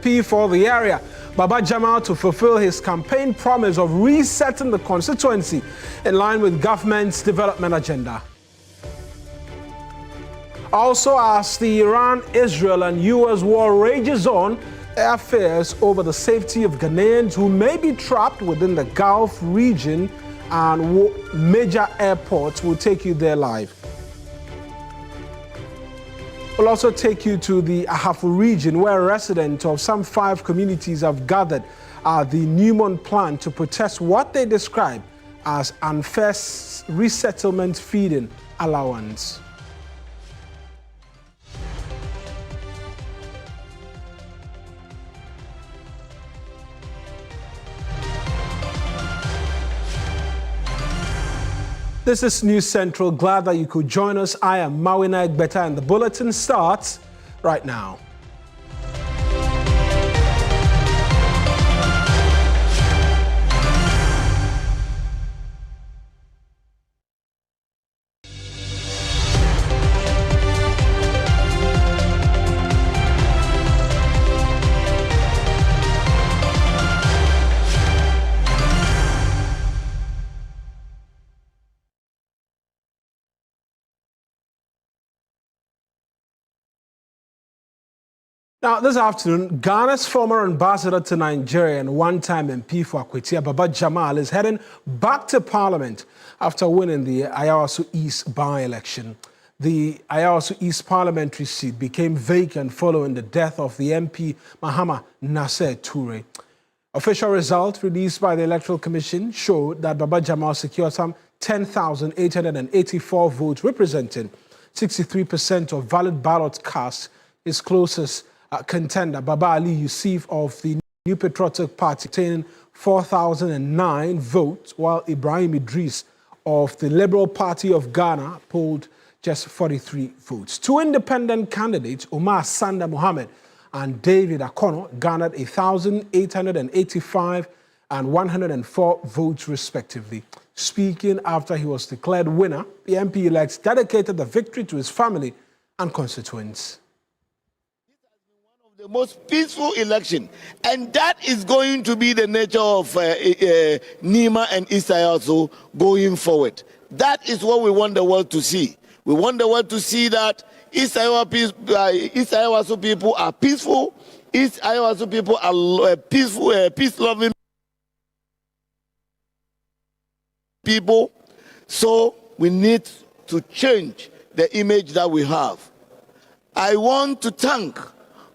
MP for the area, Baba Jamal, to fulfill his campaign promise of resetting the constituency in line with government's development agenda. Also, as the Iran, Israel and US war rages on, there are fears over the safety of Ghanaians who may be trapped within the Gulf region, and major airports will take you there live. We'll also take you to the Ahafo region, where residents of some 5 communities have gathered at the Newmont plant to protest what they describe as unfair resettlement feeding allowance. This is News Central. Glad that you could join us. I am Mawina Egbeta, and the bulletin starts right now. Now, this afternoon, Ghana's former ambassador to Nigeria and one-time MP for Akwetia, Baba Jamal, is heading back to Parliament after winning the Ayawaso East by-election. The Ayawaso East parliamentary seat became vacant following the death of the MP, Mahama Nasser Toure. Official results released by the Electoral Commission showed that Baba Jamal secured some 10,884 votes, representing 63% of valid ballots cast. His closest contender, Baba Ali Yusuf of the New Patriotic Party, obtaining 4,009 votes, while Ibrahim Idris of the Liberal Party of Ghana polled just 43 votes. 2 independent candidates, Umar Sanda Mohammed and David Akono, garnered 1,885 and 104 votes respectively. Speaking after he was declared winner, the MP-elect dedicated the victory to his family and constituents. The most peaceful election, and that is going to be the nature of Nima and East Ayawaso going forward. That is what we want the world to see. We want the world to see that East Ayawaso people are peaceful. East Ayawaso people are peaceful, peace-loving people. So we need to change the image that we have. I want to thank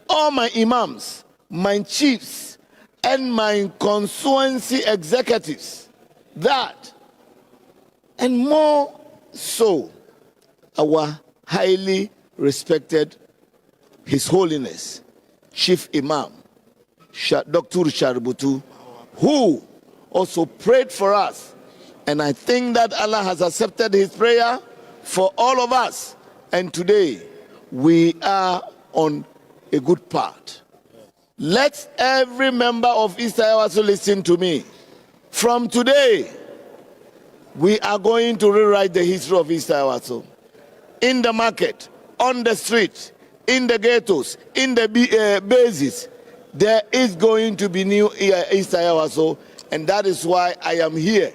all my imams, my chiefs, and my constituency executives, that, and more so, our highly respected His Holiness, Chief Imam, Dr. Sharbutu, who also prayed for us. And I think that Allah has accepted his prayer for all of us. And today, we are on a good part. Let every member of East Ayawaso listen to me. From today, we are going to rewrite the history of East Ayawaso. In the market, on the street, in the ghettos, in the bases, there is going to be new East Ayawaso, and that is why I am here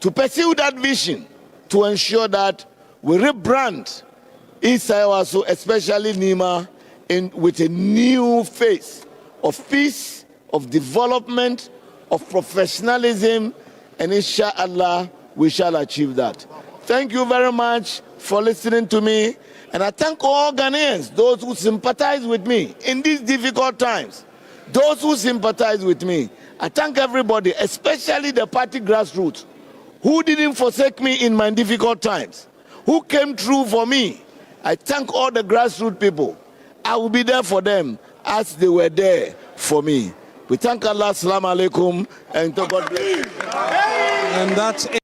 to pursue that vision, to ensure that we rebrand East Ayawaso, especially Nima, with a new face of peace, of development, of professionalism, and inshallah, we shall achieve that. Thank you very much for listening to me, and I thank all Ghanaians, those who sympathize with me in these difficult times, those who sympathize with me. I thank everybody, especially the party grassroots, who didn't forsake me in my difficult times, who came through for me. I thank all the grassroots people. I will be there for them as they were there for me. We thank Allah, Assalamu alaikum, and to God bless. And that's it.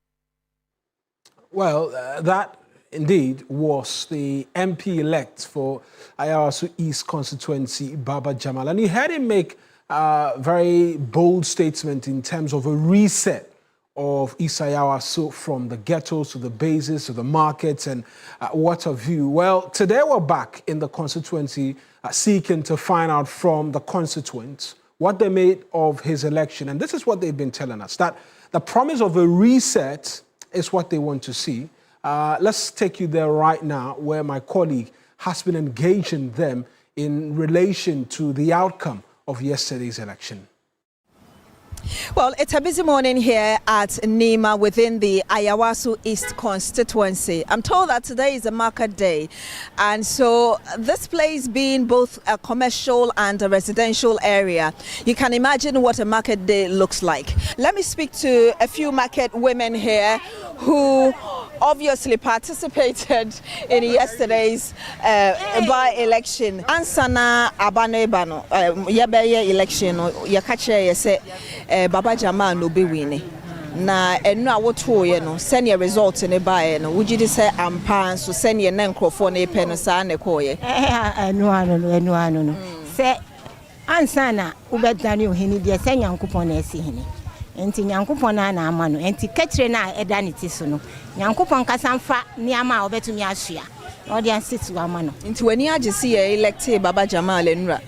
Well, that indeed was the MP-elect for Ayawaso East constituency, Baba Jamal. And you heard him make a very bold statement in terms of a reset of East Ayawaso, from the ghettos to the bases to the markets and what have you. Well, today we're back in the constituency seeking to find out from the constituents what they made of his election. And this is what they've been telling us, that the promise of a reset is what they want to see. Let's take you there right now, where my colleague has been engaging them in relation to the outcome of yesterday's election. Well, it's a busy morning here at Nima within the Ayawaso East constituency. I'm told that today is a market day, and so this place being both a commercial and a residential area, you can imagine what a market day looks like. Let me speak to a few market women here who obviously participated in yesterday's by-election. Ansana abanebano yebeye election yakache yese Baba Jamal no be winning. Na enu awoto ye no senior result ne bae no wugidi se ampa so senior na nkrofo na epe no sa ne koye. Enu anu no. Se ansana ubedani ohini de se Nyankopon na esi hini. Enti Nyankopon na ama no enti kachire na eda ne ti so no Nyankopon kasamfa niama a obetumi ahia na odi ansitu ama no Enti wani agesi ye elect Baba Jamal enura.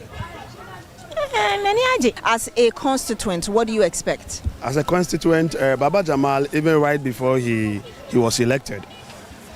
As a constituent, what do you expect? As a constituent, Baba Jamal, even right before he was elected,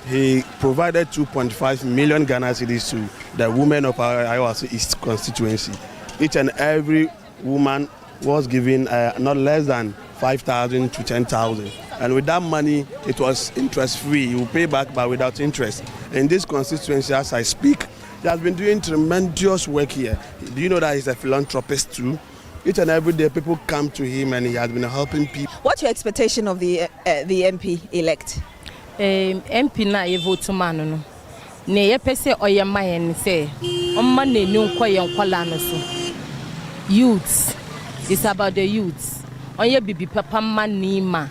he provided 2.5 million Ghana cedis to the women of our Ayawaso East constituency. Each and every woman was given not less than 5,000 to 10,000. And with that money, it was interest-free. You pay back, but without interest. In this constituency, as I speak, he has been doing tremendous work here. Do you know that he's a philanthropist too? Each and every day, people come to him and he has been helping people. What's your expectation of the MP elect? MP na ye vote man no. Ne ye pese oyema ye ne se. Omma ne nu nkwa ye nkwala no so. Youths. It's about the youths. Onye bibi papa man ni ma.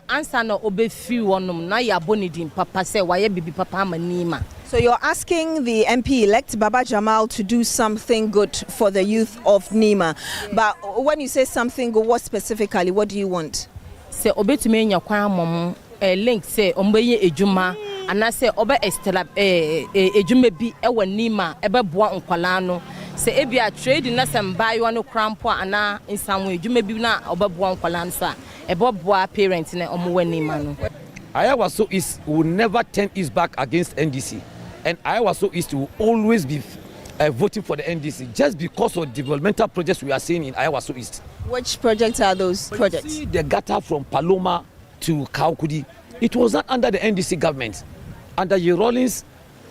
Answer no obe free wonom na ya bonidin papa say waye bibi papa manima. So you're asking the MP-elect Baba Jamal to do something good for the youth of Nima. But when you say something good, what specifically? What do you want? Say obetumi nya kwan mom link say ombeye ejuma ana say obe estela ejuma bi e wa Nima ebe boa nkwala no. Say ebia trade na sembai wano crampo ana insanwo ejuma bi na obe boa nkwala no so ebe boa parents na omo Nima no. Ayawaso East will never turn its back against NDC. And Ayawaso East will always be voting for the NDC just because of developmental projects we are seeing in Ayawaso East. Which projects are those projects? See the gutter from Paloma to Kaukudi. It was not under the NDC government. Under Ye Rollins,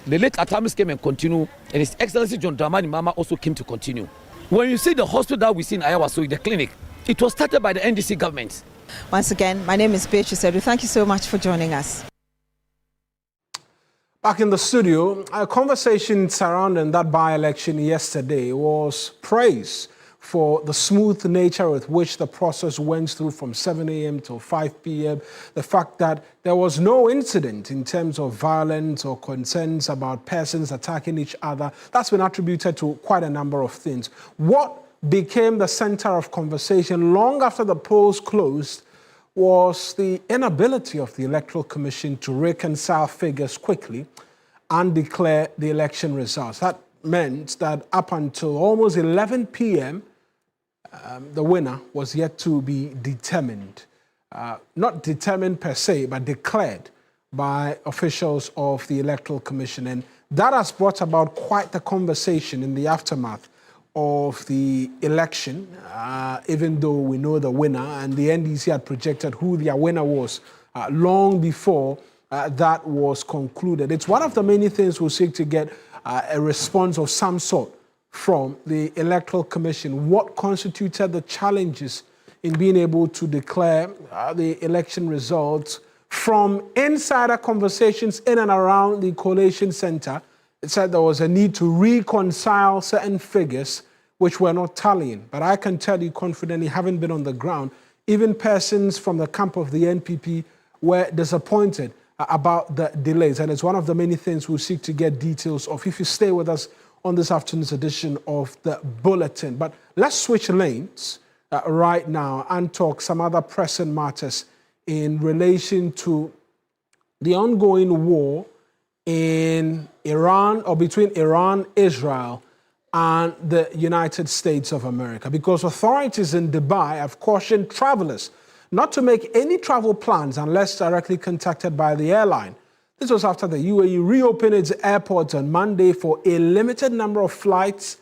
the late Atamis came and continued, and His Excellency John Dramani Mama also came to continue. When you see the hospital that we see in Ayawaso, the clinic, it was started by the NDC government. Once again, my name is Beatrice Edu. Thank you so much for joining us. Back in the studio, a conversation surrounding that by-election yesterday was praise for the smooth nature with which the process went through from 7 a.m. till 5 p.m. The fact that there was no incident in terms of violence or concerns about persons attacking each other, that's been attributed to quite a number of things. What became the center of conversation long after the polls closed was the inability of the Electoral Commission to reconcile figures quickly and declare the election results. That meant that up until almost 11 p.m., the winner was yet to be determined. Not determined per se, but declared by officials of the Electoral Commission. And that has brought about quite the conversation in the aftermath of the election, even though we know the winner, and the NDC had projected who their winner was long before that was concluded. It's one of the many things we'll seek to get a response of some sort from the Electoral Commission. What constituted the challenges in being able to declare the election results? From insider conversations in and around the collation center, it said there was a need to reconcile certain figures which were not tallying. But I can tell you confidently, having been on the ground, even persons from the camp of the NPP were disappointed about the delays. And it's one of the many things we'll seek to get details of if you stay with us on this afternoon's edition of the Bulletin. But let's switch lanes right now and talk some other pressing matters in relation to the ongoing war in Iran, or between Iran, Israel, and the United States of America, because authorities in Dubai have cautioned travelers not to make any travel plans unless directly contacted by the airline. This was after the UAE reopened its airports on Monday for a limited number of flights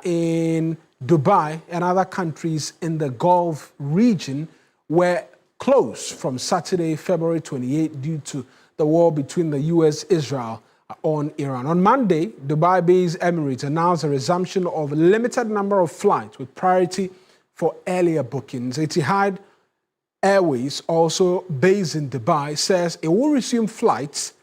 in Dubai and other countries in the Gulf region were closed from Saturday, February 28, due to the war between the U.S., Israel, on Iran. On Monday, Dubai-based Emirates announced a resumption of a limited number of flights with priority for earlier bookings. Etihad Airways, also based in Dubai, says it will resume flights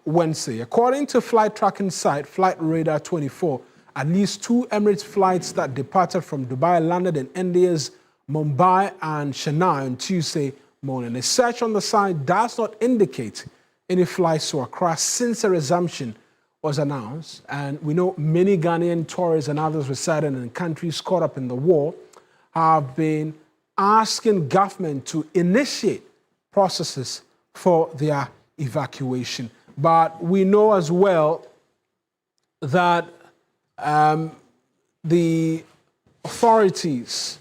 Wednesday. According to flight tracking site Flight Radar 24, at least 2 Emirates flights that departed from Dubai landed in India's Mumbai and Chennai on Tuesday morning. A search on the site does not indicate any flights to Accra since the resumption was announced. And we know many Ghanaian tourists and others residing in countries caught up in the war have been asking government to initiate processes for their evacuation. But we know as well that the authorities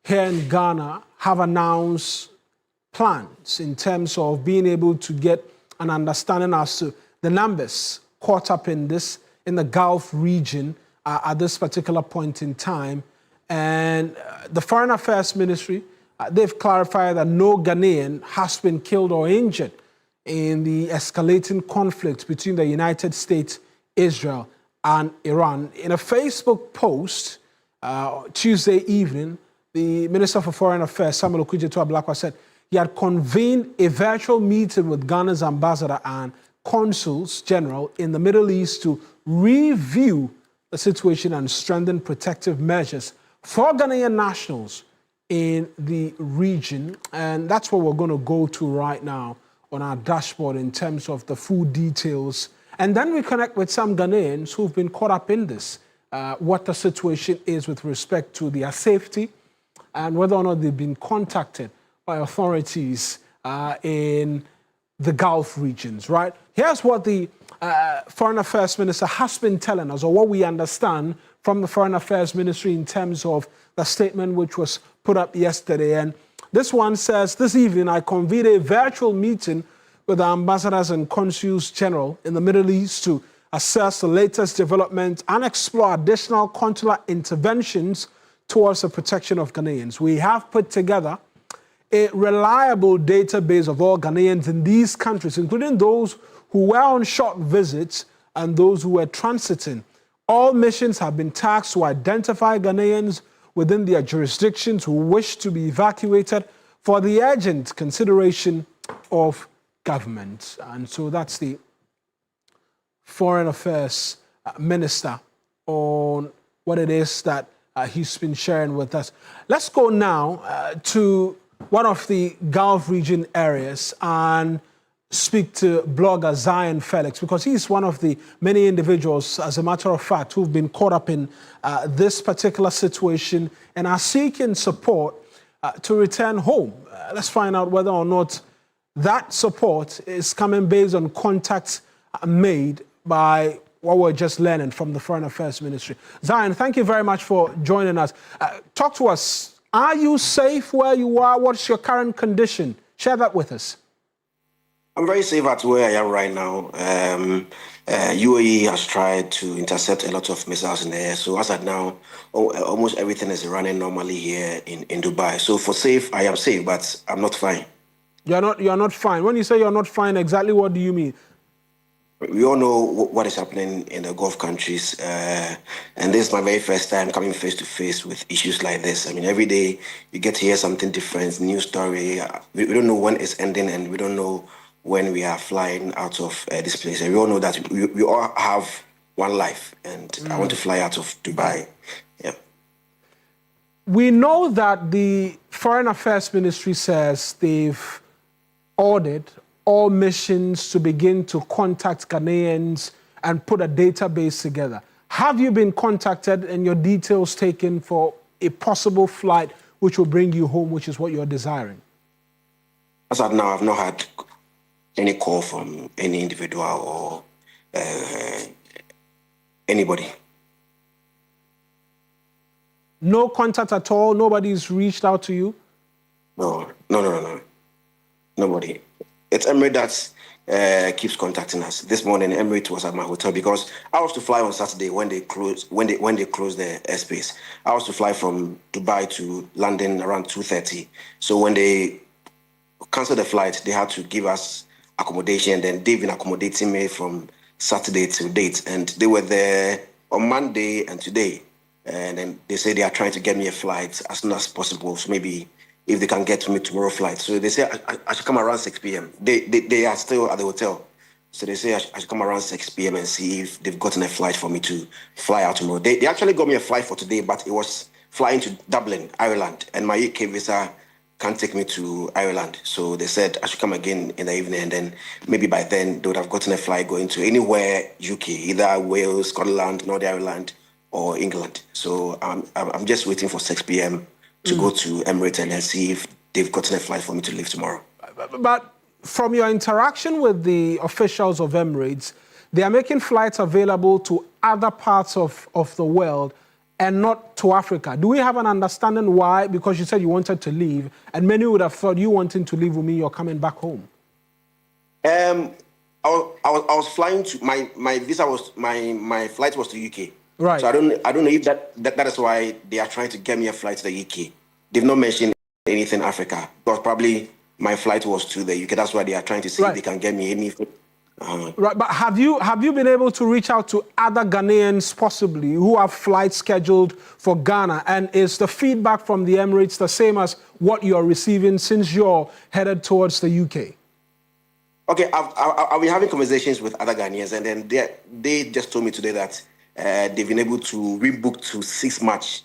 here in Ghana have announced plans in terms of being able to get an understanding as to the numbers caught up in the Gulf region at this particular point in time. And the Foreign Affairs Ministry, they've clarified that no Ghanaian has been killed or injured in the escalating conflict between the United States, Israel, and Iran. In a Facebook post Tuesday evening, the Minister for Foreign Affairs, Samuel Okudzeto-Ablakwa, said he had convened a virtual meeting with Ghana's ambassador and consuls general in the Middle East to review the situation and strengthen protective measures for Ghanaian nationals in the region. And that's what we're going to go to right now on our dashboard in terms of the full details. And then we connect with some Ghanaians who've been caught up in this, what the situation is with respect to their safety and whether or not they've been contacted by authorities in the Gulf regions, right? Here's what the Foreign Affairs Minister has been telling us, or what we understand from the Foreign Affairs Ministry in terms of the statement which was put up yesterday. And this one says, this evening I convened a virtual meeting with the ambassadors and consuls general in the Middle East to assess the latest developments and explore additional consular interventions towards the protection of Ghanaians. We have put together a reliable database of all Ghanaians in these countries, including those who were on short visits and those who were transiting. All missions have been tasked to identify Ghanaians within their jurisdictions who wish to be evacuated for the urgent consideration of government. And so that's the Foreign Affairs Minister on what it is that he's been sharing with us. Let's go now to one of the Gulf region areas and speak to blogger Zion Felix, because he's one of the many individuals, as a matter of fact, who've been caught up in this particular situation and are seeking support to return home. Let's find out whether or not that support is coming based on contacts made by what we're just learning from the Foreign Affairs Ministry. Zion, thank you very much for joining us. Talk to us. Are you safe where you are? What's your current condition? Share that with us. I'm very safe at where I am right now. UAE has tried to intercept a lot of missiles in the air. So as of now, almost everything is running normally here in Dubai. So for safe, I am safe, but I'm not fine. You're not fine. When you say you're not fine, exactly what do you mean? We all know what is happening in the Gulf countries. And this is my very first time coming face to face with issues like this. I mean, every day you get to hear something different, new story. We don't know when it's ending, and we don't know when we are flying out of this place. And we all know that we all have one life, and I want to fly out of Dubai. Yeah. We know that the Foreign Affairs Ministry says they've ordered all missions to begin to contact Ghanaians and put a database together. Have you been contacted and your details taken for a possible flight which will bring you home, which is what you're desiring? As of now, I've not had any call from any individual or anybody. No contact at all? Nobody's reached out to you? No. Nobody. It's Emirates that keeps contacting us. This morning, Emirates was at my hotel because I was to fly on Saturday when they closed the airspace. I was to fly from Dubai to London around 2:30. So when they canceled the flight, they had to give us accommodation, and then they've been accommodating me from Saturday till date. And they were there on Monday and today. And then they say they are trying to get me a flight as soon as possible. So maybe if they can get to me tomorrow flight. So they say I should come around 6 p.m. They are still at the hotel. So they say I should come around 6 p.m. and see if they've gotten a flight for me to fly out tomorrow. They actually got me a flight for today, but it was flying to Dublin, Ireland. And my UK visa can't take me to Ireland. So they said I should come again in the evening, and then maybe by then they would have gotten a flight going to anywhere UK, either Wales, Scotland, Northern Ireland, or England. So I'm just waiting for 6 p.m. to go to Emirates and then see if they've gotten a flight for me to leave tomorrow. But from your interaction with the officials of Emirates, they are making flights available to other parts of the world and not to Africa. Do we have an understanding why? Because you said you wanted to leave, and many would have thought you wanting to leave would mean you're coming back home. I was flying to my visa was my flight was to UK. Right. So I don't know if that is why they are trying to get me a flight to the UK. They've not mentioned anything Africa, because probably my flight was to the UK. That's why they are trying to see if they can get me anything. Right, but have you been able to reach out to other Ghanaians possibly who have flights scheduled for Ghana? And is the feedback from the Emirates the same as what you're receiving since you're headed towards the UK? Okay, I've been having conversations with other Ghanaians, and then they just told me today that they've been able to rebook to 6 March.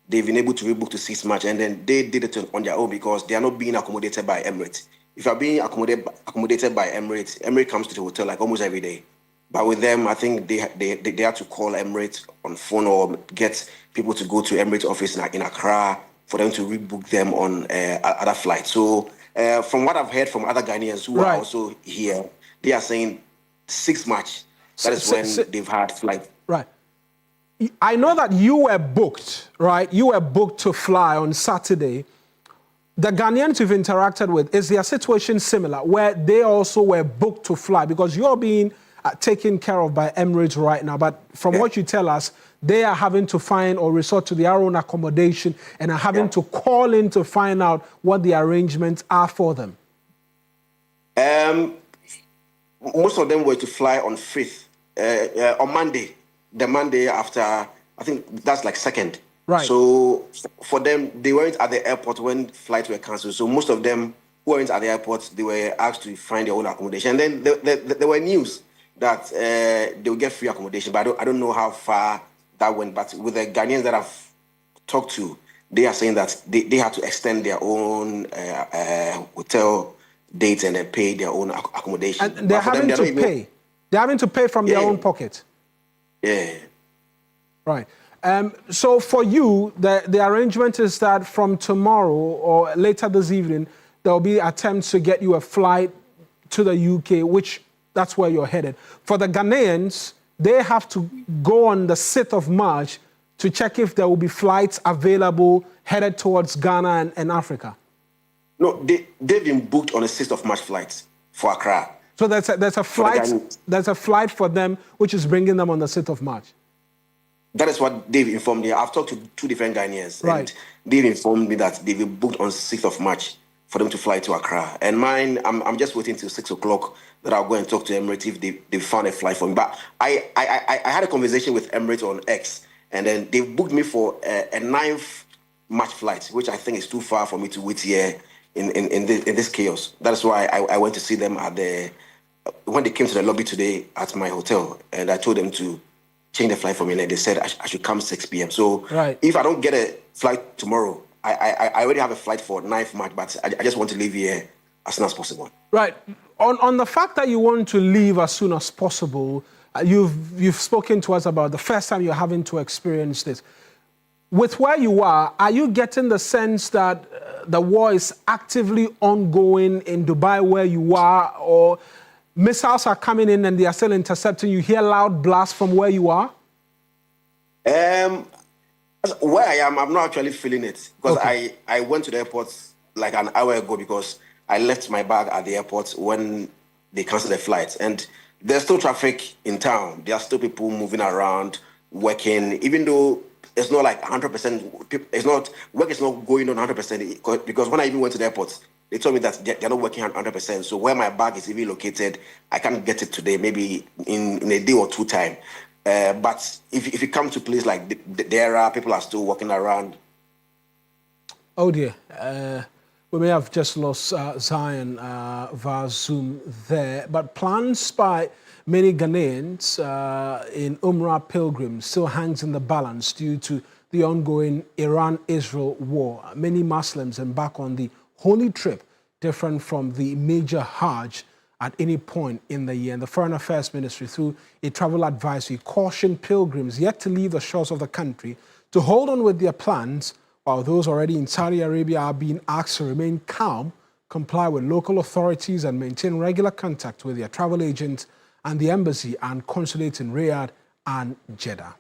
They've been able to rebook to 6 March, and then they did it on their own because they are not being accommodated by Emirates. If you are being accommodated by Emirates comes to the hotel like almost every day. But with them, I think they have to call Emirates on phone or get people to go to Emirates office in Accra for them to rebook them on other flights. So from what I've heard from other Ghanaians who are also here, they are saying 6 March. That is when they've had flight. Right. I know that you were booked, right? You were booked to fly on Saturday. The Ghanaians you've interacted with, is their situation similar, where they also were booked to fly? Because you're being taken care of by Emirates right now, but from what you tell us, they are having to find or resort to their own accommodation and are having to call in to find out what the arrangements are for them. Most of them were to fly on 5th, on Monday, the Monday after, I think that's like 2nd. Right. So for them, they weren't at the airport when flights were cancelled. So most of them who weren't at the airport, they were asked to find their own accommodation. And then there were news that they would get free accommodation, but I don't know how far that went. But with the Ghanaians that I've talked to, they are saying that they had to extend their own hotel dates and then pay their own accommodation. And they're having to pay. They're having to pay from their own pocket. Yeah. Right. So for you, the arrangement is that from tomorrow or later this evening, there will be attempts to get you a flight to the UK, which that's where you're headed. For the Ghanaians, they have to go on the 6th of March to check if there will be flights available headed towards Ghana and Africa. No, they've been booked on the 6th of March flights for Accra. So there's a flight for them which is bringing them on the 6th of March. That is what they've informed me. I've talked to 2 different Ghanaians, right, and they've informed me that they've been booked on 6th of March for them to fly to Accra. And mine, I'm just waiting till 6 o'clock that I'll go and talk to Emirates if they found a flight for me. But I had a conversation with Emirates on X, and then they booked me for a 9th March flight, which I think is too far for me to wait here in this chaos. That's why I went to see them when they came to the lobby today at my hotel, and I told them to change the flight for me, and they said I should come 6 p.m. So if I don't get a flight tomorrow, I already have a flight for 9th March, but I just want to leave here as soon as possible. Right. On the fact that you want to leave as soon as possible, you've spoken to us about the first time you're having to experience this. With where you are you getting the sense that the war is actively ongoing in Dubai where you are, or missiles are coming in and they are still intercepting? You hear loud blasts from where you are? Where I am, I'm not actually feeling it because Okay. I went to the airport like an hour ago because I left my bag at the airport when they canceled the flights. And there's still traffic in town. There are still people moving around, working, even though it's not like 100%. It's not, work is not going on 100% because when I even went to the airport, they told me that they're not working 100%. So where my bag is even located, I can't get it today, maybe in a day or two time. But if you come to a place like there are people are still walking around. Oh dear, we may have just lost Zion via Zoom there, but plans by many Ghanaians in Umrah pilgrims still hangs in the balance due to the ongoing Iran-Israel war. Many Muslims embark on the holy trip, different from the major Hajj at any point in the year. And the Foreign Affairs Ministry, through a travel advisory, cautioned pilgrims yet to leave the shores of the country to hold on with their plans, while those already in Saudi Arabia are being asked to remain calm, comply with local authorities, and maintain regular contact with their travel agents and the embassy and consulate in Riyadh and Jeddah.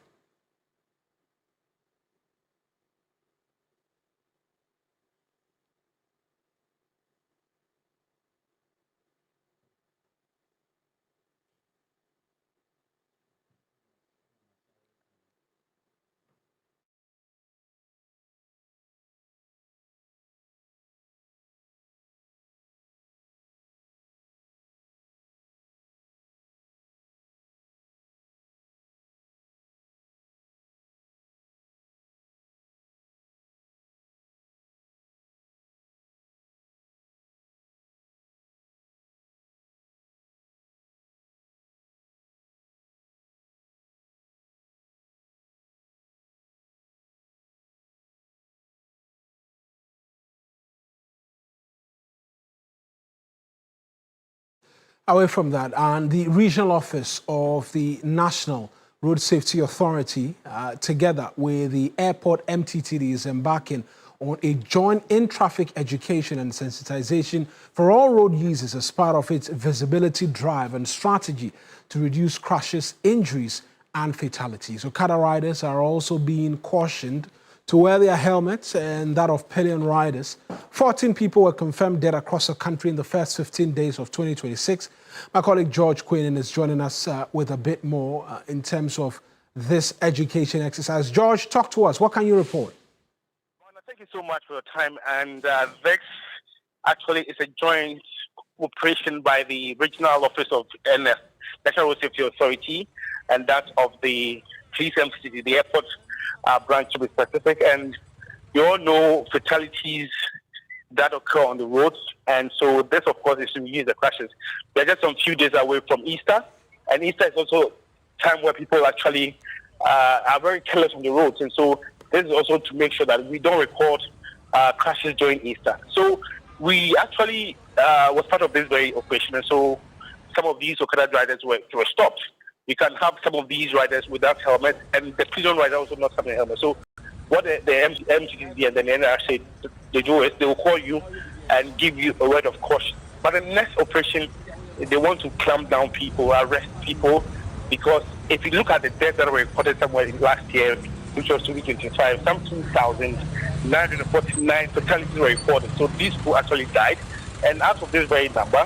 Away from that, and the regional office of the National Road Safety Authority, together with the airport MTTD, is embarking on a joint in-traffic education and sensitization for all road users as part of its visibility drive and strategy to reduce crashes, injuries, and fatalities. Okada riders are also being cautioned to wear their helmets and that of pillion riders. 14 people were confirmed dead across the country in the first 15 days of 2026. My colleague George Quinn is joining us with a bit more in terms of this education exercise. George, talk to us. What can you report? Thank you so much for your time. And this actually is a joint operation by the regional office of NS, National Road Safety Authority, and that of the police MCT, the airport branch to be specific. And you all know fatalities that occur on the roads. And so this, of course, is to reduce the crashes. We're just some few days away from Easter. And Easter is also time where people actually are very careless on the roads. And so this is also to make sure that we don't record crashes during Easter. So we actually was part of this very operation. And so some of these Okada riders were stopped. You can have some of these riders without helmets, and the prison rider also not having a helmet. So what the MTTD and the NRA they do is they will call you and give you a word of caution. But the next operation, they want to clamp down people, arrest people, because if you look at the deaths that were recorded somewhere in last year, which was 2025, some 2,949 fatalities were reported. So these people actually died, and out of this very number,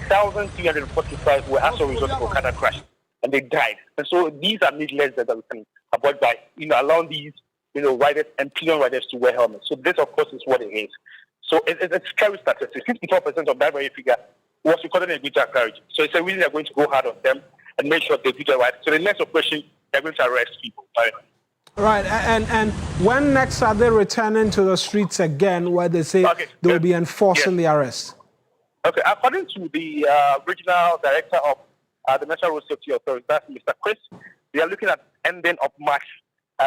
1,345 were as a result of Okada crash, and they died. And so these are needless that we can avoid by allowing these riders and pillion riders to wear helmets. So this, of course, is what it is. So it's scary statistics. 54% of that very figure was recorded in Greater Accra region. So it's a reason they're going to go hard on them and make sure they do the right. So the next operation, they're going to arrest people. Right, and when next are they returning to the streets again, where they say they will be enforcing the arrest? Okay, according to the regional director of the National Road Safety Authority, that's Mr. Chris, they are looking at ending of March,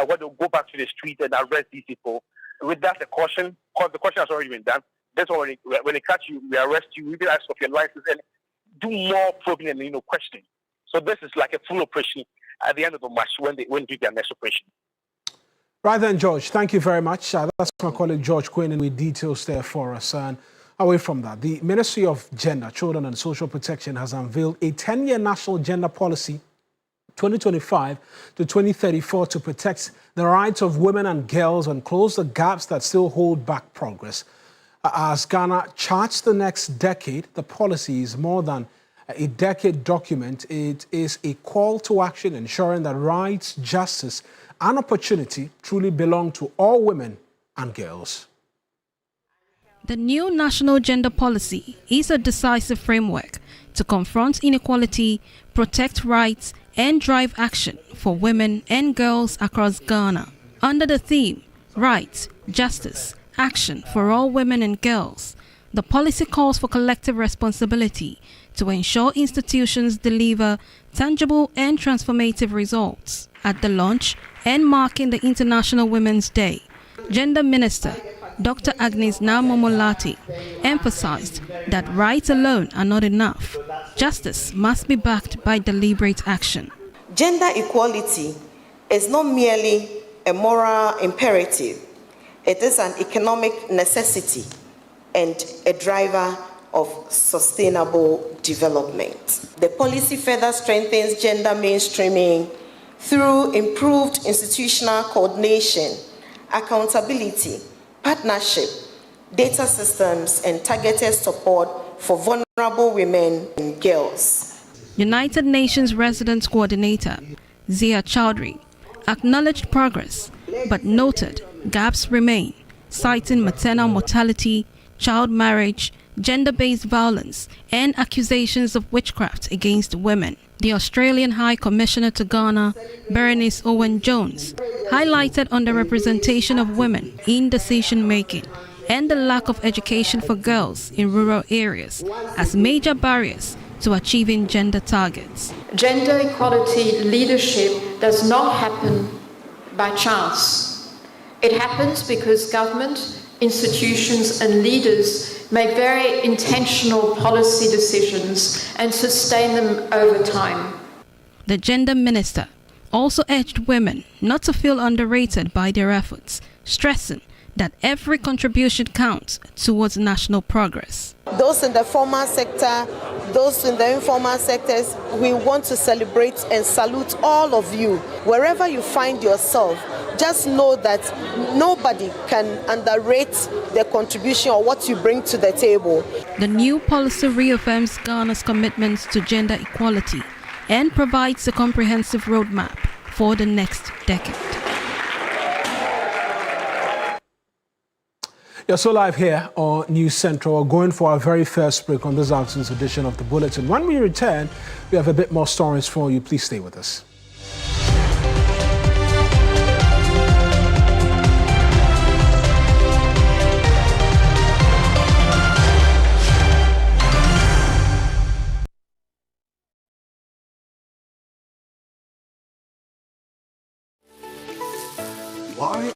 where they'll go back to the street and arrest these people. With that, the caution, because the caution has already been done. That's why when they catch you, we arrest you, we will ask for your license and do more probing and questioning. So this is like a full operation at the end of the March when they do their next operation. Right then, George, thank you very much. That's my colleague George Quinn with details there for us. And away from that, the Ministry of Gender, Children and Social Protection has unveiled a 10-year national gender policy 2025 to 2034 to protect the rights of women and girls and close the gaps that still hold back progress. As Ghana charts the next decade, the policy is more than a decade document. It is a call to action ensuring that rights, justice, and opportunity truly belong to all women and girls. The new national gender policy is a decisive framework to confront inequality, protect rights, and drive action for women and girls across Ghana. Under the theme, Rights, Justice, Action for All Women and Girls, the policy calls for collective responsibility to ensure institutions deliver tangible and transformative results. At the launch and marking the International Women's Day, Gender Minister Dr. Agnes Namomolati emphasized that rights alone are not enough. Justice must be backed by deliberate action. Gender equality is not merely a moral imperative, it is an economic necessity and a driver of sustainable development. The policy further strengthens gender mainstreaming through improved institutional coordination, accountability, partnership, data systems, and targeted support for vulnerable women and girls. United Nations Resident Coordinator Zia Chowdhury acknowledged progress but noted gaps remain, citing maternal mortality, child marriage, gender-based violence, and accusations of witchcraft against women. The Australian High Commissioner to Ghana, Berenice Owen-Jones, highlighted underrepresentation of women in decision-making and the lack of education for girls in rural areas as major barriers to achieving gender targets. Gender equality leadership does not happen by chance. It happens because government, institutions, and leaders make very intentional policy decisions and sustain them over time. The gender minister also urged women not to feel underrated by their efforts, stressing that every contribution counts towards national progress. Those in the formal sector, those in the informal sectors, we want to celebrate and salute all of you. Wherever you find yourself, just know that nobody can underrate the contribution or what you bring to the table. The new policy reaffirms Ghana's commitments to gender equality and provides a comprehensive roadmap for the next decade. You're so live here on News Central, going for our very first break on this afternoon's edition of the Bulletin. When we return, we have a bit more stories for you. Please stay with us. Why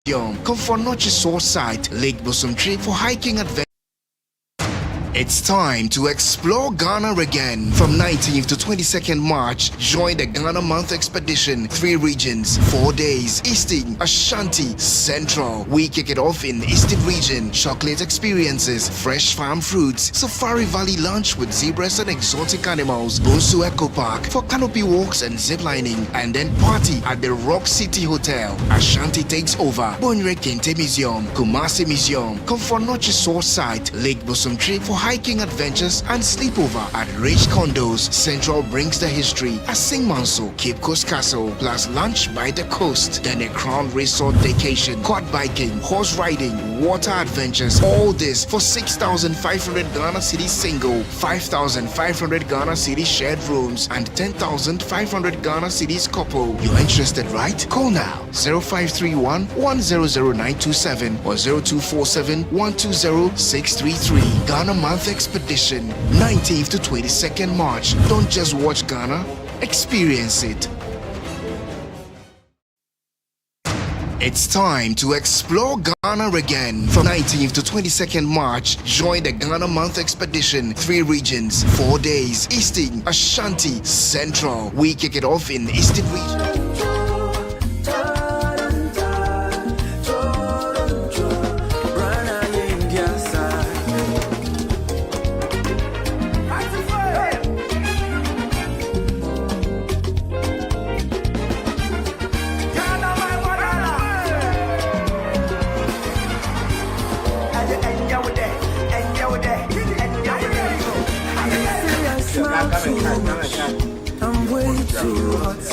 Comfort Source Site, Lake Bosomtri for hiking adventure. It's time to explore Ghana again. From 19th to 22nd March, join the Ghana Month Expedition. 3 regions, 4 days. Eastern, Ashanti, Central. We kick it off in Eastern region. Chocolate experiences, fresh farm fruits, Safari Valley lunch with zebras and exotic animals, Bonsu Eco Park for canopy walks and ziplining, and then party at the Rock City Hotel. Ashanti takes over. Bonre Kente Museum, Kumasi Museum, Comfort Source Site, Lake Bosomtri for hiking adventures and sleepover at Rich Condos. Central brings the history at Sing Manso, Cape Coast Castle, plus lunch by the coast, then a Crown Resort vacation, quad biking, horse riding, water adventures. All this for 6,500 Ghana cedis single, 5,500 Ghana cedis shared rooms, and 10,500 Ghana cedis couple. You're interested, right? Call now 0531 100927 or 0247 120 633. Ghana Month Expedition, 19th to 22nd March. Don't just watch Ghana, experience it. It's time to explore Ghana again. From 19th to 22nd March, join the Ghana Month Expedition. 3 regions, 4 days. Eastern, Ashanti, Central. We kick it off in Eastern region. I'm way too hot.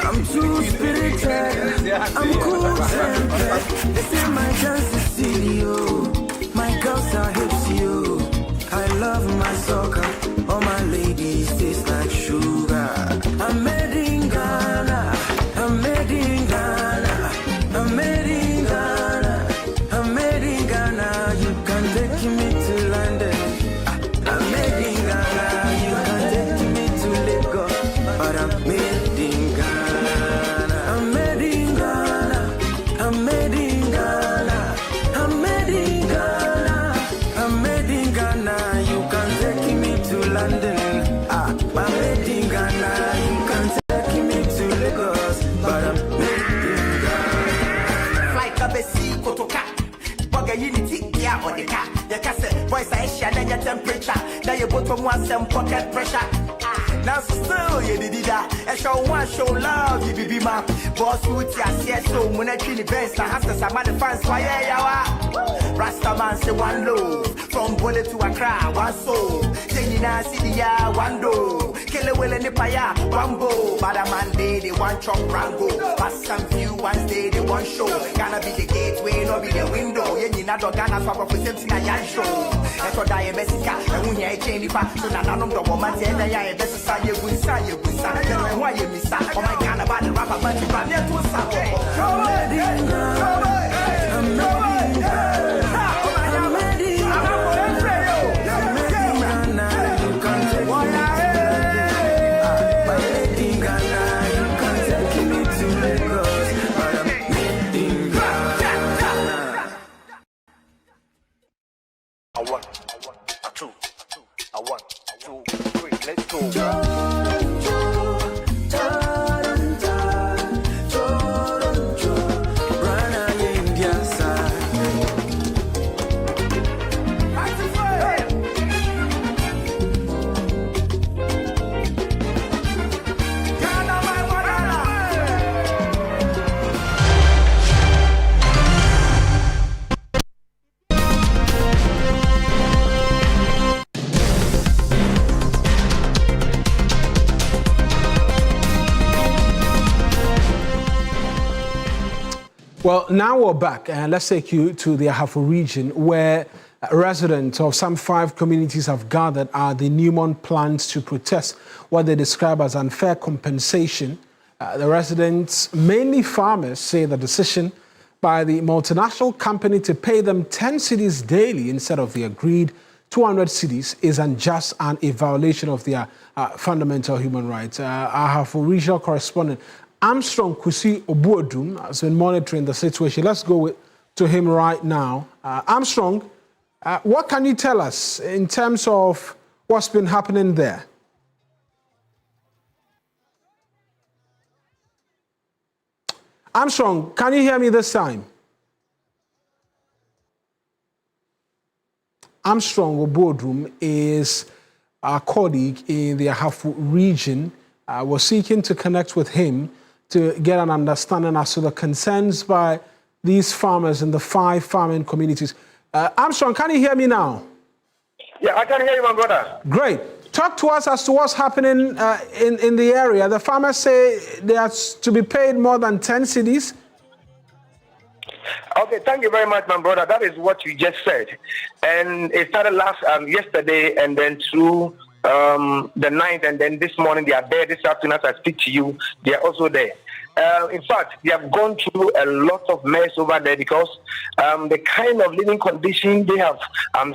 I'm too spirited. I'm cool tempered. This is my chance to see you. My girls are hips, you. I love my soccer. All my ladies taste like sugar. I'm made in Ghana. I'm made in Ghana. I'm made in Ghana. I'm made in Ghana. You can take me to London. I'm made in Ghana. You can take me to Lagos, but I'm made in Ghana. I'm made in Ghana. I'm made in Ghana. I'm made in Ghana. I'm made in Ghana. You can take me to London. I'm made in Ghana. You can take me to Lagos, but I'm made in Ghana. Flight up a sea, Kotoka. Bugger unity, yeah, or the car. The cassette, voice I share, then your temperature. Now you put from one some pocket pressure. Now still you did that. And show one show love, you be my boss with your yes, so when I treat the best, I have to some other fans for yeah. Rasta man say one low, from Bole to Accra, one soul. Then you now see the one do. Kill a will in the paya, one bow. But a man day, they want chop rango. But some few ones day, they want show. Gonna be the gateway, no be the window. You not Ghana swap up with them to the show. And for die Messica, and when you change the so now none of the woman say that I best say you will say you will say. Then why you miss that? Oh my God, about the rapper, but you run there to a sap. Let's go. Well, now we're back, and let's take you to the Ahafo region, where residents of some 5 communities have gathered at the Newmont plants to protest what they describe as unfair compensation. The residents, mainly farmers, say the decision by the multinational company to pay them 10 cedis daily instead of the agreed 200 cedis is unjust and a violation of their fundamental human rights. Ahafo regional correspondent Armstrong Kusi Obuodum has been monitoring the situation. Let's go to him right now. Armstrong, what can you tell us in terms of what's been happening there? Armstrong, can you hear me this time? Armstrong Obuodum is our colleague in the Ahafo region. We're seeking to connect with him to get an understanding as to the concerns by these farmers in the 5 farming communities. Armstrong, can you hear me now? Yeah, I can hear you, my brother. Great. Talk to us as to what's happening in the area. The farmers say they are to be paid more than 10 cedis. Okay, thank you very much, my brother. That is what you just said. And it started yesterday, and then through the 9th, and then this morning they are there. This afternoon, as I speak to you, they are also there. In fact, they have gone through a lot of mess over there because the kind of living condition they have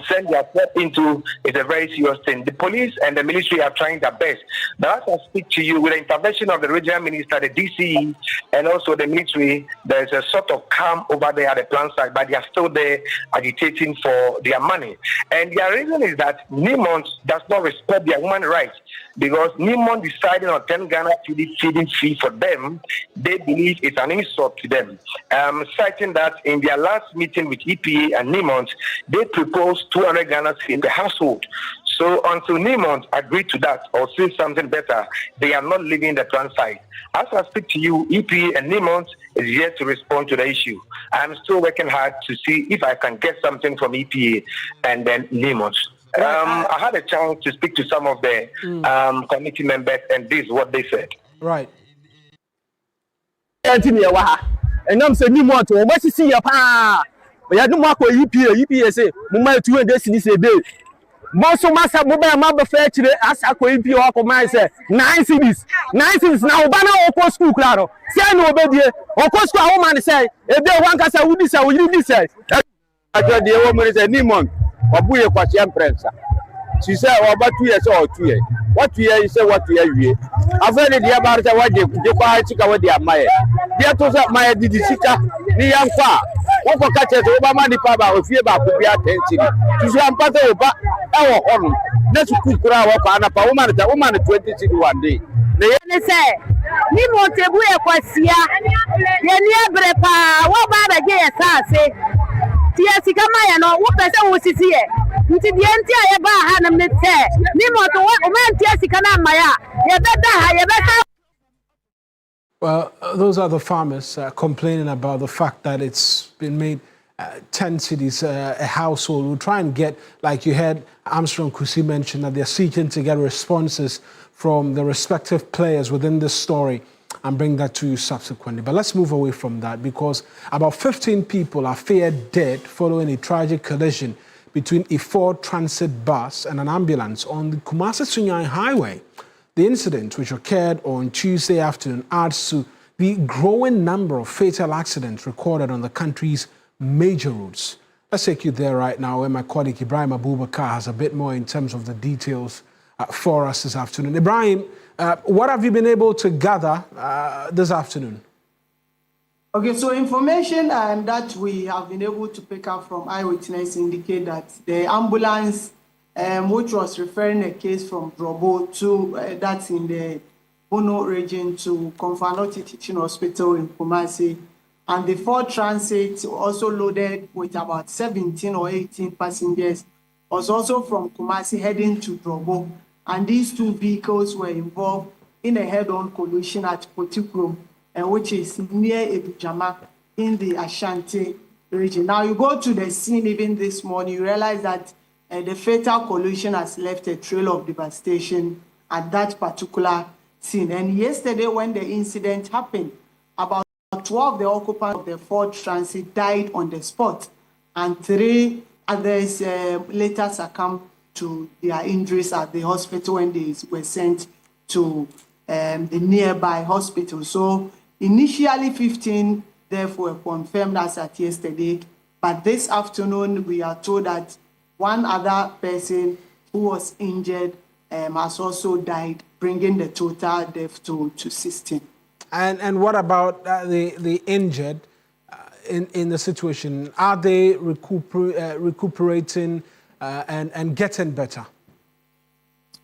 sent themselves into is a very serious thing. The police and the military are trying their best. But as I speak to you, with the intervention of the regional minister, the DCE, and also the military, there's a sort of calm over there at the plant site, but they are still there agitating for their money. And their reason is that Newmont does not respect their human rights, because Newmont decided on 10 Ghana feeding fee for them. They believe it's an insult to them, citing that in their last meeting with EPA and Newmont, they proposed 200 Ghana in the household. So until Newmont agreed to that or say something better, they are not leaving the plant site. As I speak to you, EPA and Newmont is yet to respond to the issue. I'm still working hard to see if I can get something from EPA and then Newmont. I had a chance to speak to some of the committee members, and this is what they said. Right. And I'm saying Newmont, what you see, but I don't want EPA say, Mumma 2 days a day. Most of us have mobile fair today as a EPA or my say 9 cities. 9 cities now, Bana or school, claro. Say no, baby, or cost a woman say, if they want us, I would decide, will you decide? I told the woman is a Newmont. Obuye kwa champions. She said, "Oh, but 2 years or 2 years. What 2 years? Say what 2 years? I've heard the about what they kwa chika what they are my. They are to say my didi chika ni yankwa. Woko kache to Obama di paba ofie ba ko bia 10 cedi. Tu so ampata oba e wo hono. Na su kukura wo kwa na pa woman 20 cedi one day. Ne say ni mo tebu e kwasia. Ye ni abrepa wo ba ba je yesase. Tiasi kama ya no wo pese wo sisi e nti die nti a ye ba ha na mete ni moto wo man tiasi kana maya ye beda ha ye beta. Well, those are the farmers complaining about the fact that it's been made 10 cities a household. We'll try and get, like you heard Armstrong Kusi mention, that they're seeking to get responses from the respective players within this story and bring that to you subsequently. But let's move away from that, because about 15 people are feared dead following a tragic collision between a Ford transit bus and an ambulance on the Kumasi-Sunyani Highway. The incident, which occurred on Tuesday afternoon, adds to the growing number of fatal accidents recorded on the country's major roads. Let's take you there right now, where my colleague Ibrahim Abubakar has a bit more in terms of the details for us this afternoon. Ibrahim, what have you been able to gather this afternoon? Okay, so information that we have been able to pick up from eyewitness indicate that the ambulance, which was referring a case from Drobo to that's in the Bono region to Konfanoti Teaching Hospital in Kumasi, and the Ford Transit, also loaded with about 17 or 18 passengers, was also from Kumasi heading to Drobo. And these 2 vehicles were involved in a head-on collision at Potikro, which is near Ebujama in the Ashanti region. Now, you go to the scene even this morning, you realize that the fatal collision has left a trail of devastation at that particular scene. And yesterday, when the incident happened, about 12 of the occupants of the Ford Transit died on the spot, and 3 others later succumbed to their injuries at the hospital when they were sent to the nearby hospital. So initially 15 deaths were confirmed as at yesterday, but this afternoon we are told that 1 other person who was injured has also died, bringing the total death to 16. And what about the injured in the situation? Are they recuperating and getting better?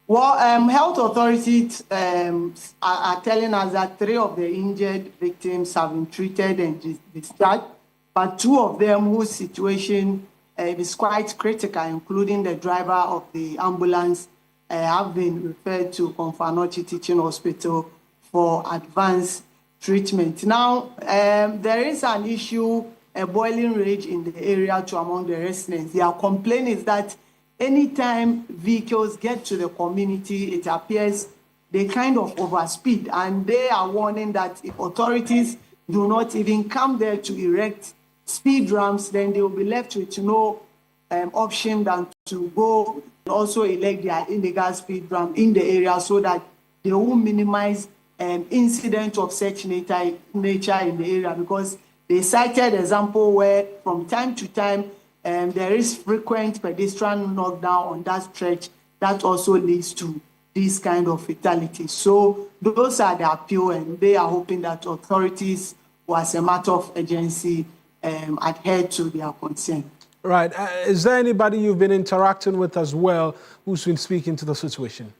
Well, health authorities are telling us that 3 of the injured victims have been treated and discharged, but 2 of them whose situation is quite critical, including the driver of the ambulance, have been referred to Konfanochi Teaching Hospital for advanced treatment. Now, there is an issue, a boiling rage in the area too among the residents. Their complaint is that anytime vehicles get to the community, it appears they kind of overspeed, and they are warning that if authorities do not even come there to erect speed ramps, then they will be left with no option than to go and also erect their illegal speed ramp in the area so that they will minimize incidents of such nature in the area, because they cited example where from time to time there is frequent pedestrian knockdown on that stretch that also leads to these kind of fatalities. So those are the appeal, and they are hoping that authorities, as a matter of urgency, adhere to their concern. Right. Is there anybody you've been interacting with as well who's been speaking to the situation?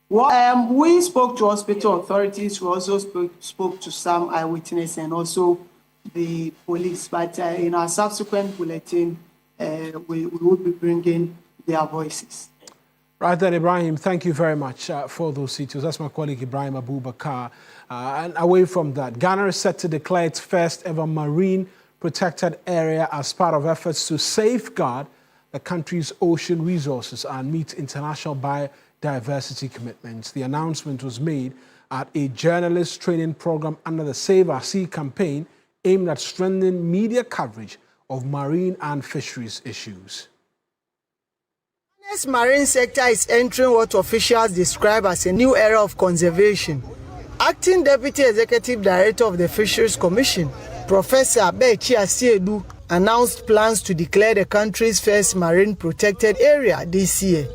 Well, we spoke to hospital authorities. We also spoke to some eyewitnesses and also the police. But in our subsequent bulletin, we will be bringing their voices. Right then, Ibrahim, thank you very much for those details. That's my colleague Ibrahim Abubakar. And away from that, Ghana is set to declare its first ever marine protected area as part of efforts to safeguard the country's ocean resources and meet international biodiversity commitments. The announcement was made at a journalist training program under the Save Our Sea campaign aimed at strengthening media coverage of marine and fisheries issues. Ghana's marine sector is entering what officials describe as a new era of conservation. Acting Deputy Executive Director of the Fisheries Commission, Professor Bechi Asiedu, announced plans to declare the country's first marine protected area this year.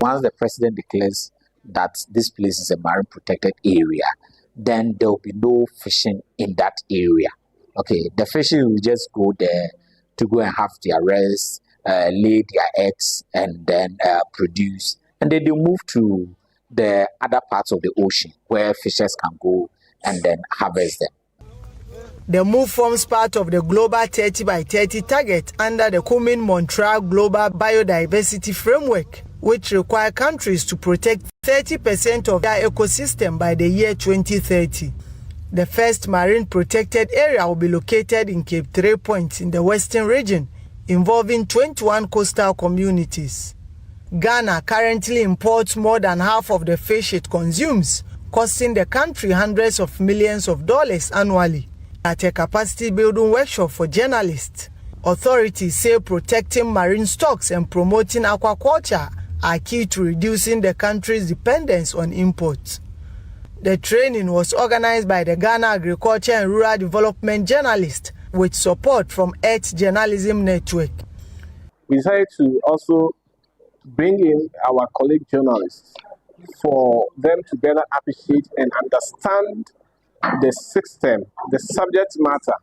Once the president declares that this place is a marine protected area, then there will be no fishing in that area. Okay, the fishers will just go there to go and have their rest, lay their eggs, and then produce. And then they move to the other parts of the ocean where fishers can go and then harvest them. The move forms part of the Global 30 by 30 target under the Kunming-Montreal Global Biodiversity Framework, which require countries to protect 30% of their ecosystem by the year 2030. The first marine protected area will be located in Cape 3 Point in the western region, involving 21 coastal communities. Ghana currently imports more than half of the fish it consumes, costing the country hundreds of millions of dollars annually. At a capacity building workshop for journalists, authorities say protecting marine stocks and promoting aquaculture are key to reducing the country's dependence on imports. The training was organized by the Ghana Agriculture and Rural Development Journalists with support from Earth Journalism Network. We decided to also bring in our colleague journalists for them to better appreciate and understand the system, the subject matter,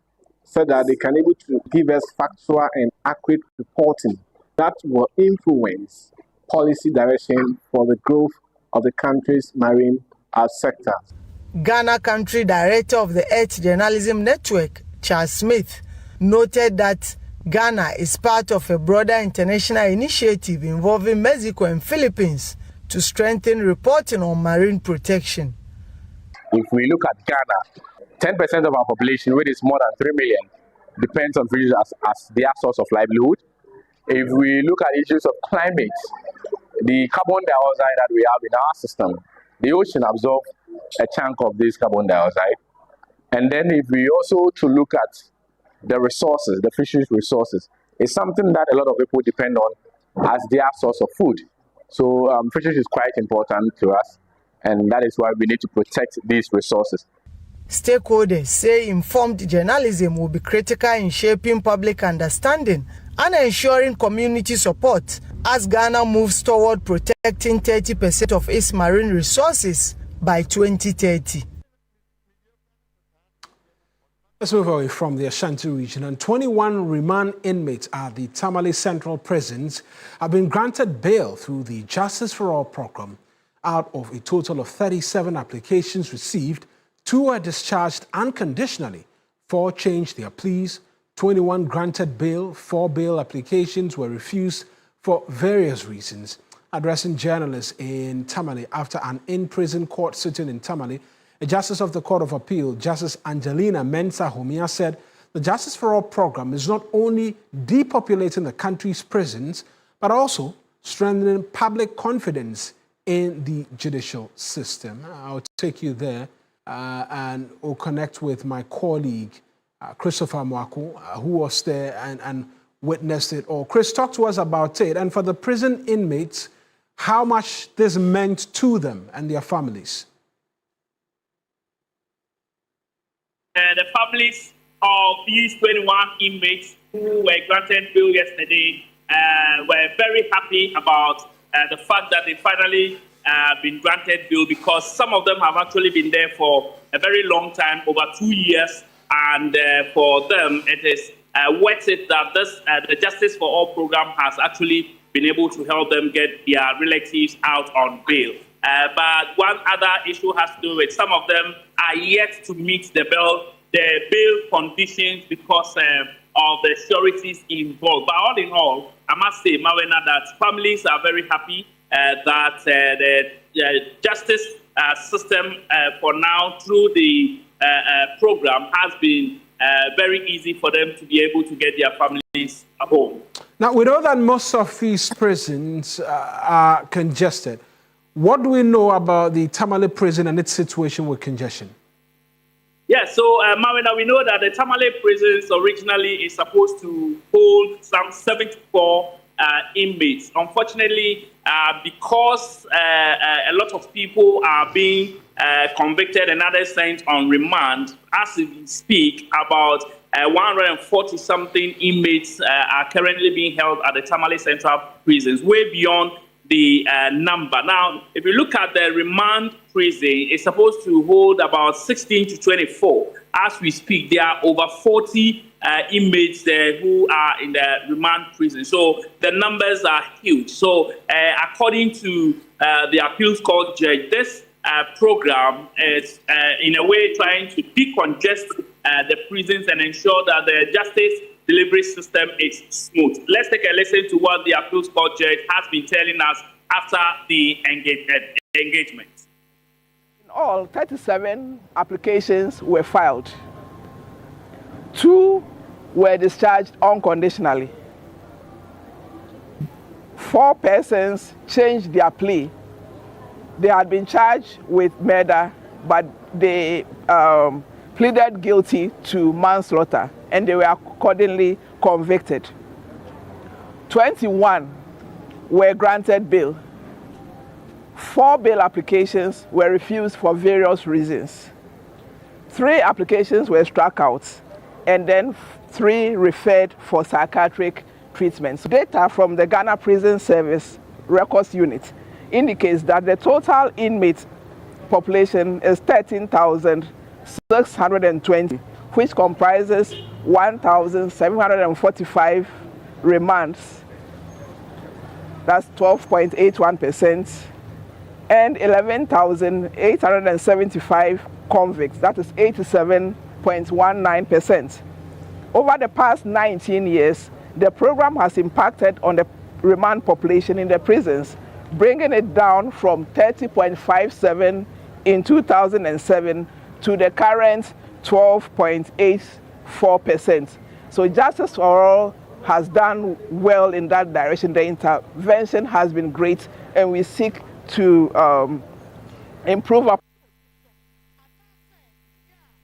so that they can be able to give us factual and accurate reporting that will influence policy direction for the growth of the country's marine sector. Ghana Country Director of the Earth Journalism Network, Charles Smith, noted that Ghana is part of a broader international initiative involving Mexico and Philippines to strengthen reporting on marine protection. If we look at Ghana, 10% of our population, which is more than 3 million, depends on fisheries as their source of livelihood. If we look at issues of climate, the carbon dioxide that we have in our system, the ocean absorbs a chunk of this carbon dioxide. And then if we also to look at the resources, the fisheries resources, it's something that a lot of people depend on as their source of food. So fisheries is quite important to us, and that is why we need to protect these resources. Stakeholders say informed journalism will be critical in shaping public understanding and ensuring community support as Ghana moves toward protecting 30% of its marine resources by 2030. Let's move away from the Ashanti region. And 21 remand inmates at the Tamale Central Prisons have been granted bail through the Justice for All program. Out of a total of 37 applications received, 2 were discharged unconditionally. 4 changed their pleas. 21 granted bail. 4 bail applications were refused for various reasons. Addressing journalists in Tamale after an in-prison court sitting in Tamale, a Justice of the Court of Appeal, Justice Angelina Mensah Homia, said the Justice for All program is not only depopulating the country's prisons, but also strengthening public confidence in the judicial system. I'll take you there and we'll connect with my colleague, Christopher Mwaku, who was there and witnessed it all. Chris, talk to us about it. And for the prison inmates, how much this meant to them and their families. The families of these 21 inmates who were granted bail yesterday were very happy about the fact that they finally been granted bail, because some of them have actually been there for a very long time, over 2 years, and for them it is worth it that the Justice for All program has actually been able to help them get their relatives out on bail. But one other issue has to do with some of them are yet to meet the bail conditions because of the sureties involved. But all in all, I must say, Mawena, that families are very happy that the justice system for now through the program has been very easy for them to be able to get their families home. Now, we know that most of these prisons are congested. What do we know about the Tamale prison and its situation with congestion? Yeah, so Mawena, we know that the Tamale prisons originally is supposed to hold some 74 inmates. Unfortunately, because a lot of people are being convicted and others sent on remand, as we speak, about 140-something inmates are currently being held at the Tamale Central Prisons, way beyond the number. Now, if you look at the remand prison, it's supposed to hold about 16 to 24. As we speak, there are over 40 inmates there who are in the remand prison. So the numbers are huge. So according to the appeals court judge, this program is in a way trying to decongest the prisons and ensure that the justice delivery system is smooth. Let's take a listen to what the appeals court judge has been telling us after the engagement. In all, 37 applications were filed. 2 were discharged unconditionally. 4 persons changed their plea. They had been charged with murder, but they pleaded guilty to manslaughter, and they were accordingly convicted. 21 were granted bail. 4 bail applications were refused for various reasons. 3 applications were struck out, and then 3 referred for psychiatric treatments. Data from the Ghana Prison Service Records Unit indicates that the total inmate population is 13,620, which comprises 1,745 remands, that's 12.81%, and 11,875 convicts, that is 87.19%. Over the past 19 years, the program has impacted on the remand population in the prisons, bringing it down from 30.57 in 2007 to the current 12.84%. So Justice for All has done well in that direction. The intervention has been great, and we seek to improve our...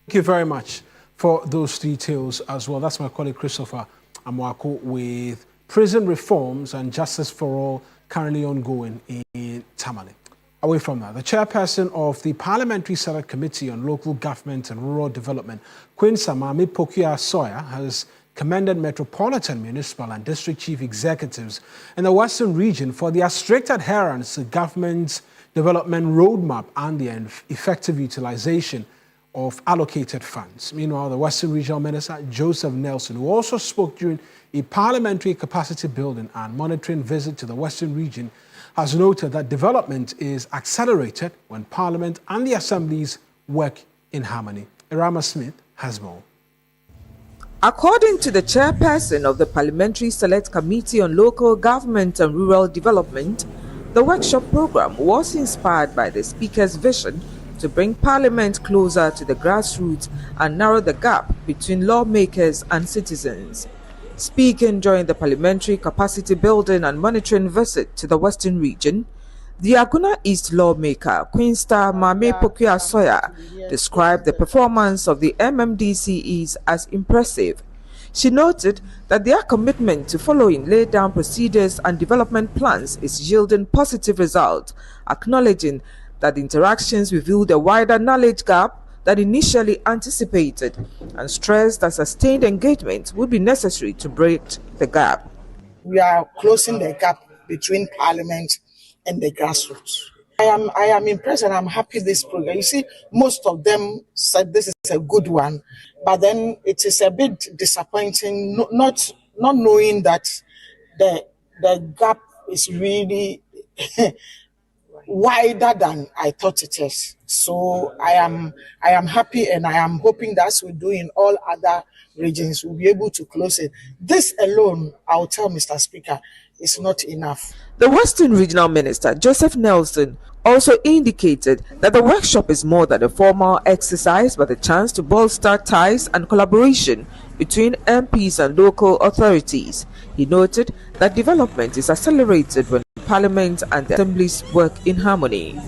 Thank you very much for those details as well. That's my colleague Christopher Mwaku with prison reforms and Justice for All currently ongoing in Tamale. Away from that, the chairperson of the Parliamentary Select Committee on Local Government and Rural Development, Queen Samami Pokuya-Sawyer, has commended metropolitan, municipal and district chief executives in the Western region for their strict adherence to government's development roadmap and their effective utilization of allocated funds. Meanwhile, the Western Regional Minister, Joseph Nelson, who also spoke during a parliamentary capacity building and monitoring visit to the Western region, has noted that development is accelerated when Parliament and the assemblies work in harmony. Irama Smith has more. According to the chairperson of the Parliamentary Select Committee on Local Government and Rural Development, the workshop program was inspired by the Speaker's vision to bring Parliament closer to the grassroots and narrow the gap between lawmakers and citizens. Speaking during the parliamentary capacity building and monitoring visit to the Western region, the Aguna East lawmaker, Queen Star Mame Pokuya Soya, described the performance of the MMDCEs as impressive. She noted that their commitment to following laid down procedures and development plans is yielding positive results, acknowledging that the interactions revealed a wider knowledge gap than initially anticipated, and stressed that sustained engagement would be necessary to bridge the gap. We are closing the gap between Parliament and the grassroots. I am impressed and I'm happy this program. You see, most of them said this is a good one, but then it is a bit disappointing not knowing that the gap is really wider than I thought it is. So I am happy, and I am hoping that as we do in all other regions, we'll be able to close it. This alone, I'll tell Mr. Speaker, is not enough. The Western Regional Minister, Joseph Nelson, also indicated that the workshop is more than a formal exercise but a chance to bolster ties and collaboration between MPs and local authorities. He noted that development is accelerated when Parliament and the assemblies work in harmony.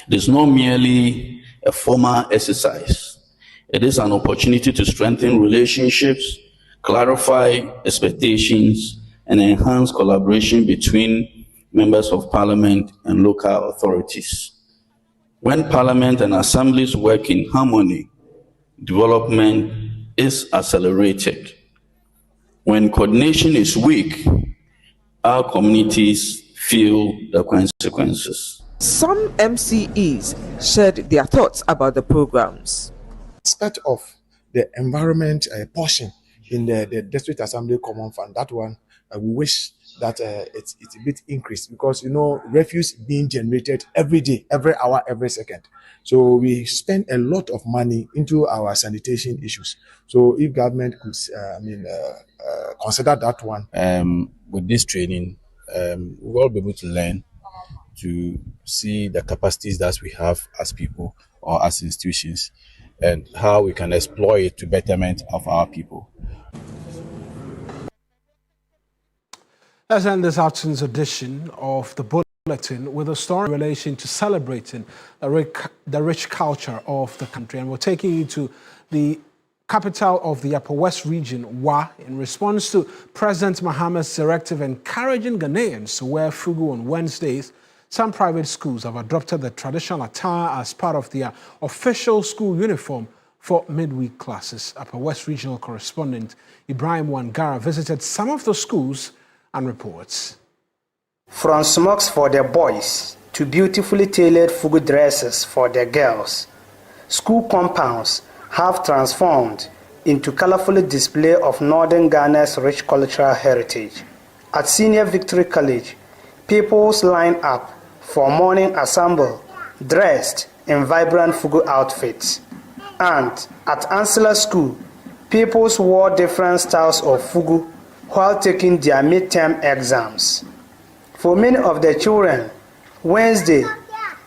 It is not merely a formal exercise. It is an opportunity to strengthen relationships, clarify expectations, and enhance collaboration between members of Parliament and local authorities. When Parliament and assemblies work in harmony, development is accelerated. When coordination is weak, our communities feel the consequences. Some MCEs shared their thoughts about the programs. Aspect of the environment portion in the District Assembly Common Fund, that one, we wish that it's a bit increased, because refuse being generated every day, every hour, every second. So we spend a lot of money into our sanitation issues. So if government could consider that one. With this training, we'll all be able to learn to see the capacities that we have as people or as institutions, and how we can exploit it to betterment of our people. Let's end this afternoon's edition of the Bulletin with a story in relation to celebrating the rich culture of the country. And we're taking you to the capital of the Upper West region, Wa, in response to President Mahama's directive encouraging Ghanaians to wear fugu on Wednesdays. Some private schools have adopted the traditional attire as part of their official school uniform for midweek classes. Upper West regional correspondent Ibrahim Wangara visited some of the schools and reports. From smocks for the boys to beautifully tailored fugu dresses for the girls, school compounds have transformed into colorful display of northern Ghana's rich cultural heritage. At Senior Victory College, pupils line up for morning assemble dressed in vibrant fugu outfits. And at Ansela School, pupils wore different styles of fugu while taking their midterm exams. For many of the children, Wednesday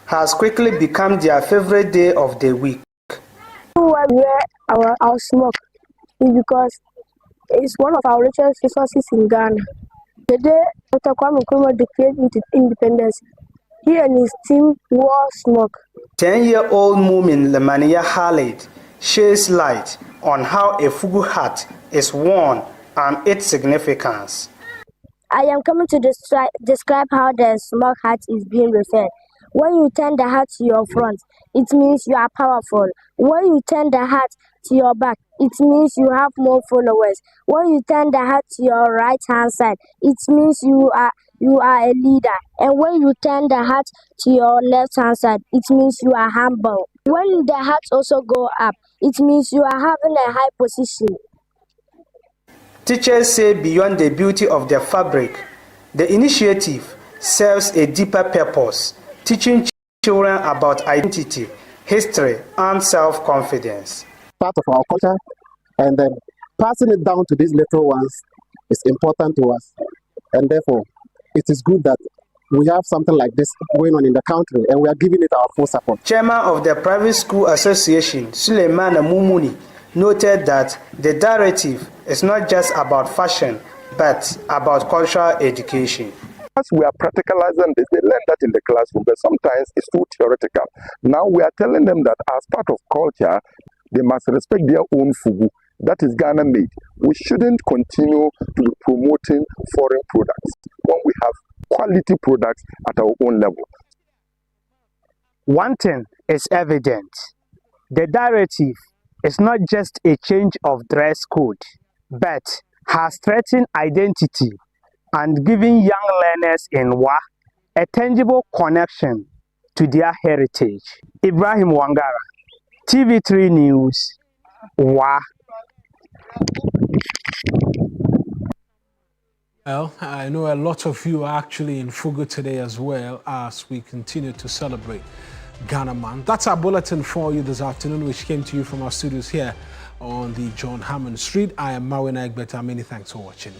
has quickly become their favorite day of the week. Why we wear our smock is because it's one of our richest resources in Ghana. The day Dr. Kwame Nkrumah declared independence, he and his team wore smock. 10-year-old Mumin Lemania Khalid sheds light on how a fugu hat is worn and its significance. I am coming to describe how the smock hat is being referred. When you turn the hat to your front, it means you are powerful. When you turn the hat to your back, it means you have more followers. When you turn the hat to your right hand side, it means you are a leader. And when you turn the hat to your left hand side, it means you are humble. When the hats also go up, it means you are having a high position. Teachers say beyond the beauty of the fabric, the initiative serves a deeper purpose, teaching children about identity, history, and self-confidence. Part of our culture, and then passing it down to these little ones is important to us. And therefore, it is good that we have something like this going on in the country, and we are giving it our full support. Chairman of the Private School Association, Suleiman Mumuni, noted that the directive is not just about fashion, but about cultural education. As we are practicalizing this, they learn that in the classroom, but sometimes it's too theoretical. Now we are telling them that as part of culture, they must respect their own fugu. That is Ghana made. We shouldn't continue to be promoting foreign products when we have quality products at our own level. One thing is evident. The directive is not just a change of dress code, but has threatened identity and giving young learners in WA a tangible connection to their heritage. Ibrahim Wangara, TV3 News, WA. Well, I know a lot of you are actually in Fugu today as well as we continue to celebrate Ghana Month. That's our bulletin for you this afternoon, which came to you from our studios here on the John Hammond Street. I am Mawina Egbeta. Many thanks for watching.